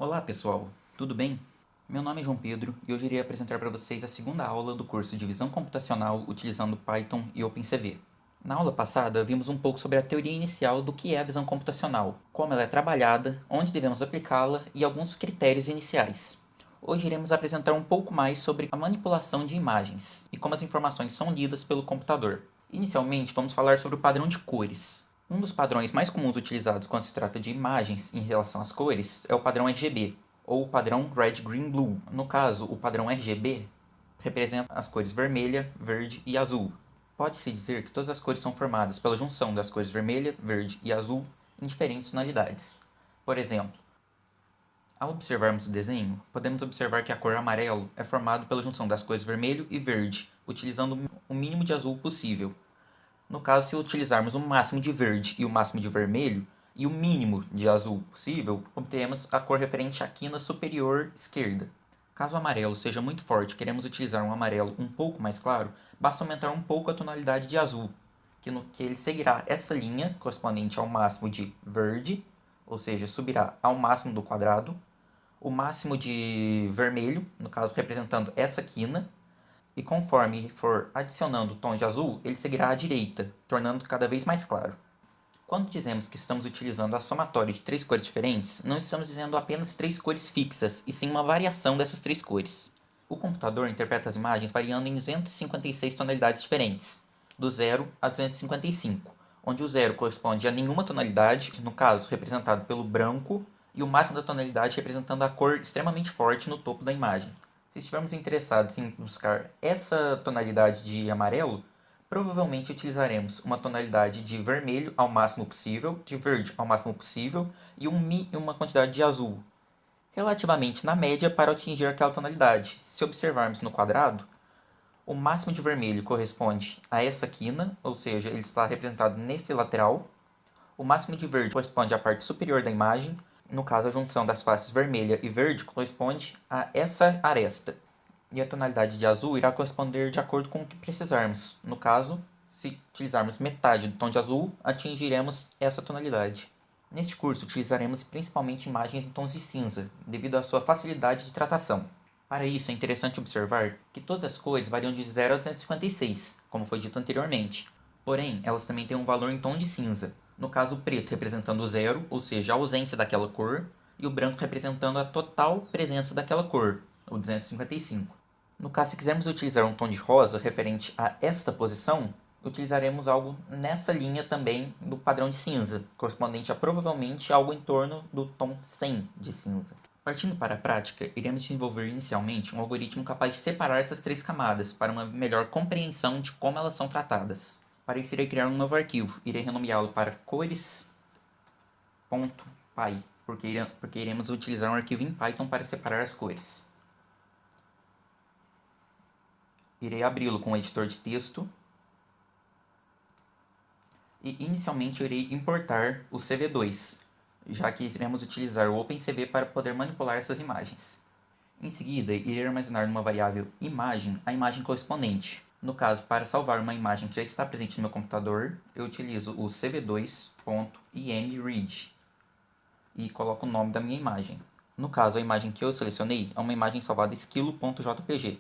Olá pessoal, tudo bem? Meu nome é João Pedro e hoje irei apresentar para vocês a segunda aula do curso de Visão Computacional utilizando Python e OpenCV. Na aula passada, vimos um pouco sobre a teoria inicial do que é a visão computacional, como ela é trabalhada, onde devemos aplicá-la e alguns critérios iniciais. Hoje iremos apresentar um pouco mais sobre a manipulação de imagens e como as informações são lidas pelo computador. Inicialmente, vamos falar sobre o padrão de cores. Um dos padrões mais comuns utilizados quando se trata de imagens em relação às cores é o padrão RGB, ou o padrão Red, Green, Blue. No caso, o padrão RGB representa as cores vermelha, verde e azul. Pode-se dizer que todas as cores são formadas pela junção das cores vermelha, verde e azul em diferentes tonalidades. Por exemplo, ao observarmos o desenho, podemos observar que a cor amarelo é formada pela junção das cores vermelho e verde, utilizando o mínimo de azul possível. No caso, se utilizarmos o máximo de verde e o máximo de vermelho, e o mínimo de azul possível, obteremos a cor referente à quina superior esquerda. Caso o amarelo seja muito forte e queremos utilizar um amarelo um pouco mais claro, basta aumentar um pouco a tonalidade de azul, que ele seguirá essa linha correspondente ao máximo de verde, ou seja, subirá ao máximo do quadrado, o máximo de vermelho, no caso representando essa quina, e conforme for adicionando o tom de azul, ele seguirá à direita, tornando cada vez mais claro. Quando dizemos que estamos utilizando a somatória de três cores diferentes, não estamos dizendo apenas três cores fixas, e sim uma variação dessas três cores. O computador interpreta as imagens variando em 256 tonalidades diferentes, do 0 a 255, onde o 0 corresponde a nenhuma tonalidade, no caso representado pelo branco, e o máximo da tonalidade representando a cor extremamente forte no topo da imagem. Se estivermos interessados em buscar essa tonalidade de amarelo, provavelmente utilizaremos uma tonalidade de vermelho ao máximo possível, de verde ao máximo possível e uma quantidade de azul, relativamente na média para atingir aquela tonalidade. Se observarmos no quadrado, o máximo de vermelho corresponde a essa quina, ou seja, ele está representado nesse lateral. O máximo de verde corresponde à parte superior da imagem. No caso, a junção das faces vermelha e verde corresponde a essa aresta. E a tonalidade de azul irá corresponder de acordo com o que precisarmos. No caso, se utilizarmos metade do tom de azul, atingiremos essa tonalidade. Neste curso, utilizaremos principalmente imagens em tons de cinza, devido à sua facilidade de tratação. Para isso, é interessante observar que todas as cores variam de 0 a 256, como foi dito anteriormente. Porém, elas também têm um valor em tom de cinza. No caso, o preto representando o zero, ou seja, a ausência daquela cor, e o branco representando a total presença daquela cor, o 255. No caso, se quisermos utilizar um tom de rosa referente a esta posição, utilizaremos algo nessa linha também do padrão de cinza, correspondente a provavelmente algo em torno do tom 100 de cinza. Partindo para a prática, iremos desenvolver inicialmente um algoritmo capaz de separar essas três camadas para uma melhor compreensão de como elas são tratadas. Para isso, irei criar um novo arquivo, irei renomeá-lo para cores.py, porque iremos utilizar um arquivo em Python para separar as cores. Irei abri-lo com o editor de texto e inicialmente eu irei importar o CV2, já que iremos utilizar o OpenCV para poder manipular essas imagens. Em seguida, irei armazenar numa variável imagem a imagem correspondente. No caso, para salvar uma imagem que já está presente no meu computador, eu utilizo o cv2.imread e coloco o nome da minha imagem. No caso, a imagem que eu selecionei é uma imagem salvada esquilo.jpg.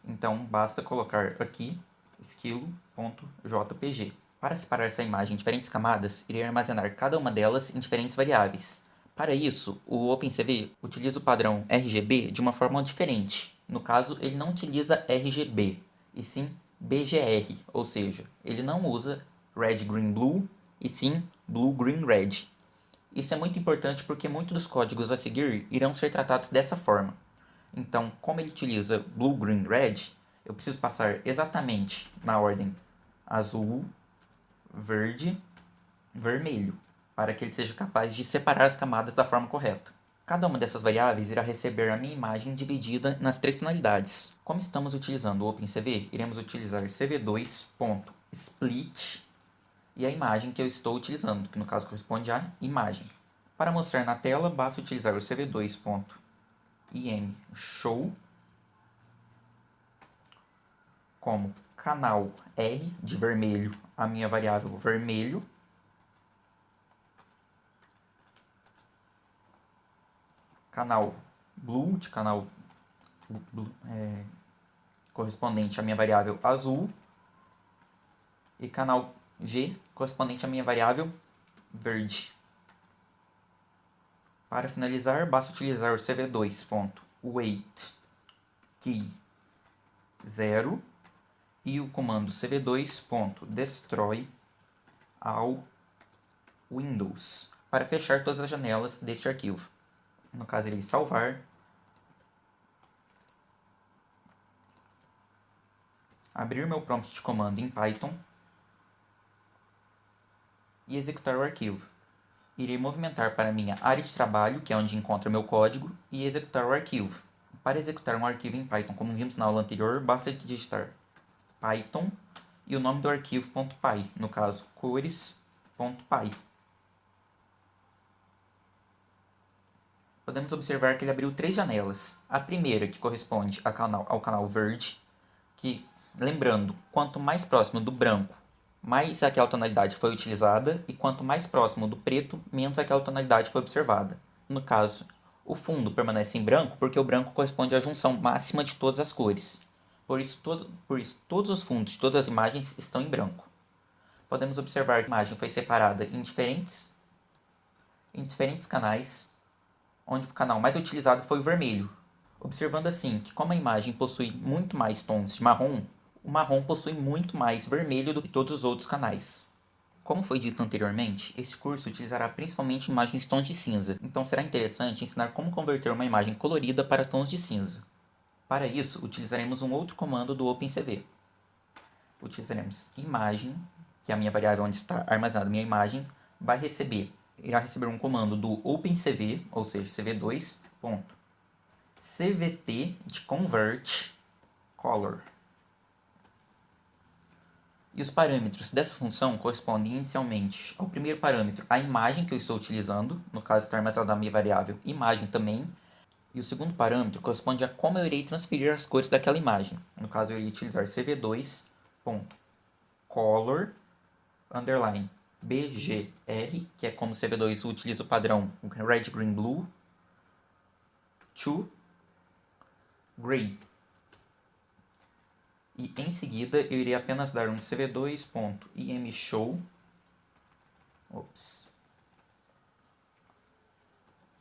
Então, basta colocar aqui esquilo.jpg. Para separar essa imagem em diferentes camadas, irei armazenar cada uma delas em diferentes variáveis. Para isso, o OpenCV utiliza o padrão RGB de uma forma diferente. No caso, ele não utiliza RGB, e sim BGR, ou seja, ele não usa Red, Green, Blue, e sim Blue, Green, Red. Isso é muito importante porque muitos dos códigos a seguir irão ser tratados dessa forma. Então, como ele utiliza Blue, Green, Red, eu preciso passar exatamente na ordem azul, verde, vermelho, para que ele seja capaz de separar as camadas da forma correta. Cada uma dessas variáveis irá receber a minha imagem dividida nas três tonalidades. Como estamos utilizando o OpenCV, iremos utilizar cv2.split e a imagem que eu estou utilizando, que no caso corresponde à imagem. Para mostrar na tela, basta utilizar o cv2.imshow como canal R de vermelho, a minha variável vermelho, canal blue, de canal correspondente à minha variável azul, e canal G correspondente à minha variável verde. Para finalizar, basta utilizar o cv2.wait key 0 e o comando cv2.destroy all windows para fechar todas as janelas deste arquivo. No caso, irei salvar, abrir meu prompt de comando em Python e executar o arquivo. Irei movimentar para minha área de trabalho, que é onde encontra meu código, e executar o arquivo. Para executar um arquivo em Python, como vimos na aula anterior, basta digitar Python e o nome do arquivo .py, no caso cores.py. Podemos observar que ele abriu 3 janelas. A primeira, que corresponde ao canal verde, que, lembrando, quanto mais próximo do branco, mais aquela tonalidade foi utilizada, e quanto mais próximo do preto, menos aquela tonalidade foi observada. No caso, o fundo permanece em branco porque o branco corresponde à junção máxima de todas as cores. Por isso, todos os fundos de todas as imagens estão em branco. Podemos observar que a imagem foi separada em diferentes canais, onde o canal mais utilizado foi o vermelho. Observando assim que, como a imagem possui muito mais tons de marrom, o marrom possui muito mais vermelho do que todos os outros canais. Como foi dito anteriormente, este curso utilizará principalmente imagens de tons de cinza, então será interessante ensinar como converter uma imagem colorida para tons de cinza. Para isso, utilizaremos um outro comando do OpenCV. Utilizaremos imagem, que é a minha variável onde está armazenada a minha imagem, irá receber um comando do OpenCV, ou seja, cv2.cvt de convert color. E os parâmetros dessa função correspondem inicialmente ao primeiro parâmetro, a imagem que eu estou utilizando, no caso está armazenada a minha variável imagem também, e o segundo parâmetro corresponde a como eu irei transferir as cores daquela imagem. No caso, eu irei utilizar cv2.color underline BGR, que é como o CV2 utiliza o padrão Red, Green, Blue, to Gray. E em seguida eu irei apenas dar um cv2.imshow.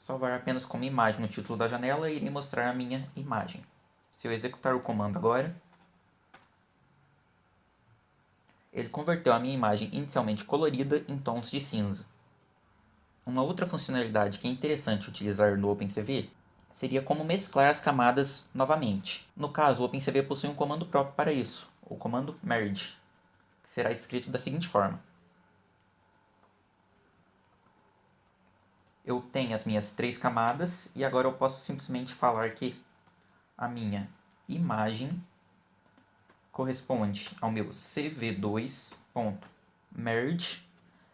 Salvar apenas como imagem no título da janela e irei mostrar a minha imagem. Se eu executar o comando agora, ele converteu a minha imagem inicialmente colorida em tons de cinza. Uma outra funcionalidade que é interessante utilizar no OpenCV seria como mesclar as camadas novamente. No caso, o OpenCV possui um comando próprio para isso, o comando merge, que será escrito da seguinte forma. Eu tenho as minhas 3 camadas e agora eu posso simplesmente falar que a minha imagem corresponde ao meu cv2.merge,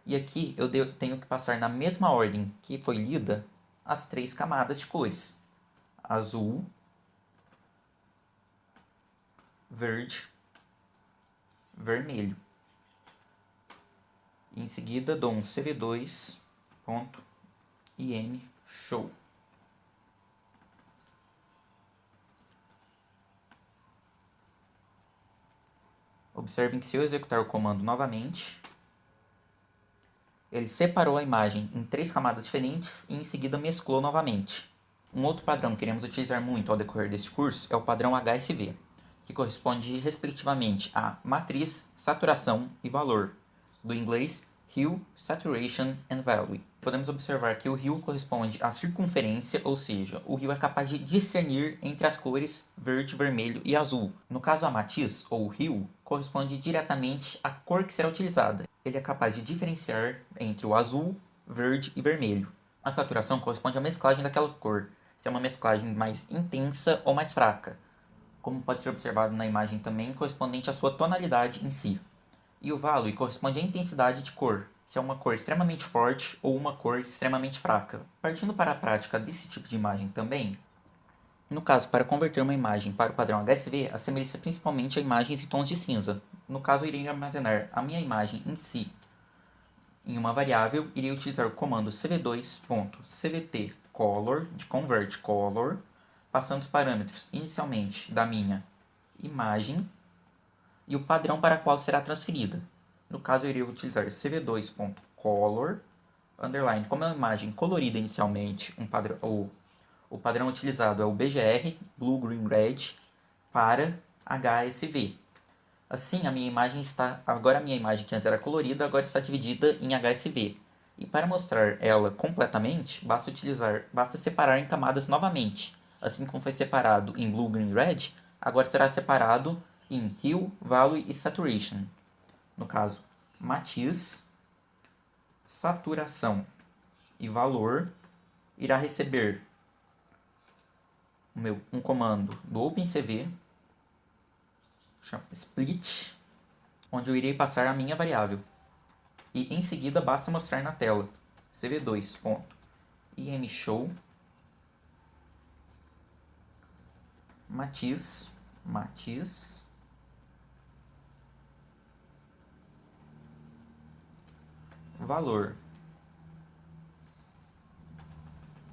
e aqui eu tenho que passar na mesma ordem que foi lida as 3 camadas de cores: azul, verde, vermelho. E em seguida dou um cv2.imshow. Observem que se eu executar o comando novamente, ele separou a imagem em 3 camadas diferentes e em seguida mesclou novamente. Um outro padrão que iremos utilizar muito ao decorrer deste curso é o padrão HSV, que corresponde respectivamente a matriz, saturação e valor, do inglês Hue, Saturation and Value. Podemos observar que o Hue corresponde à circunferência, ou seja, o Hue é capaz de discernir entre as cores verde, vermelho e azul. No caso, a matiz, ou Hue, corresponde diretamente à cor que será utilizada. Ele é capaz de diferenciar entre o azul, verde e vermelho. A saturação corresponde à mesclagem daquela cor, se é uma mesclagem mais intensa ou mais fraca, como pode ser observado na imagem também, correspondente à sua tonalidade em si. E o value corresponde à intensidade de cor, se é uma cor extremamente forte ou uma cor extremamente fraca. Partindo para a prática desse tipo de imagem também, no caso, para converter uma imagem para o padrão HSV, assemelha-se principalmente a imagens em tons de cinza. No caso, eu irei armazenar a minha imagem em si em uma variável, irei utilizar o comando cv2.cvt color, de convert color, passando os parâmetros inicialmente da minha imagem e o padrão para qual será transferida. No caso, eu iria utilizar cv2.color, underline, como é uma imagem colorida inicialmente, o padrão utilizado é o BGR, Blue, Green, Red, para HSV. Assim, agora a minha imagem que antes era colorida, agora está dividida em HSV. E para mostrar ela completamente, basta separar em camadas novamente. Assim como foi separado em Blue, Green, Red, agora será separado em Hue, Value e Saturation. No caso, matiz, saturação e valor irá receber um comando do OpenCV, chama split, onde eu irei passar a minha variável. E em seguida basta mostrar na tela cv2.imshow matiz valor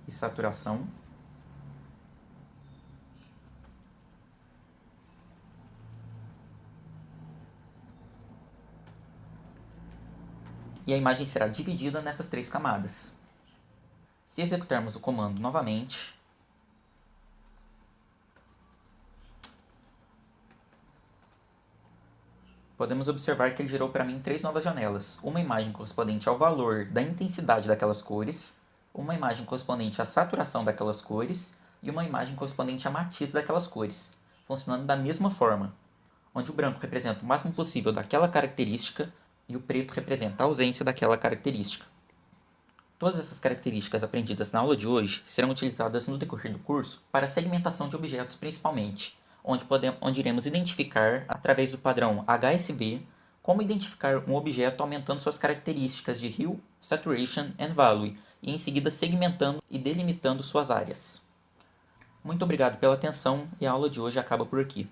e saturação e a imagem será dividida nessas 3 camadas. Se executarmos o comando novamente, podemos observar que ele gerou para mim 3 novas janelas. Uma imagem correspondente ao valor da intensidade daquelas cores, uma imagem correspondente à saturação daquelas cores e uma imagem correspondente à matiz daquelas cores, funcionando da mesma forma, onde o branco representa o máximo possível daquela característica e o preto representa a ausência daquela característica. Todas essas características aprendidas na aula de hoje serão utilizadas no decorrer do curso para a segmentação de objetos principalmente, onde iremos identificar, através do padrão HSV, como identificar um objeto aumentando suas características de Hue, Saturation e Value, e em seguida segmentando e delimitando suas áreas. Muito obrigado pela atenção e a aula de hoje acaba por aqui.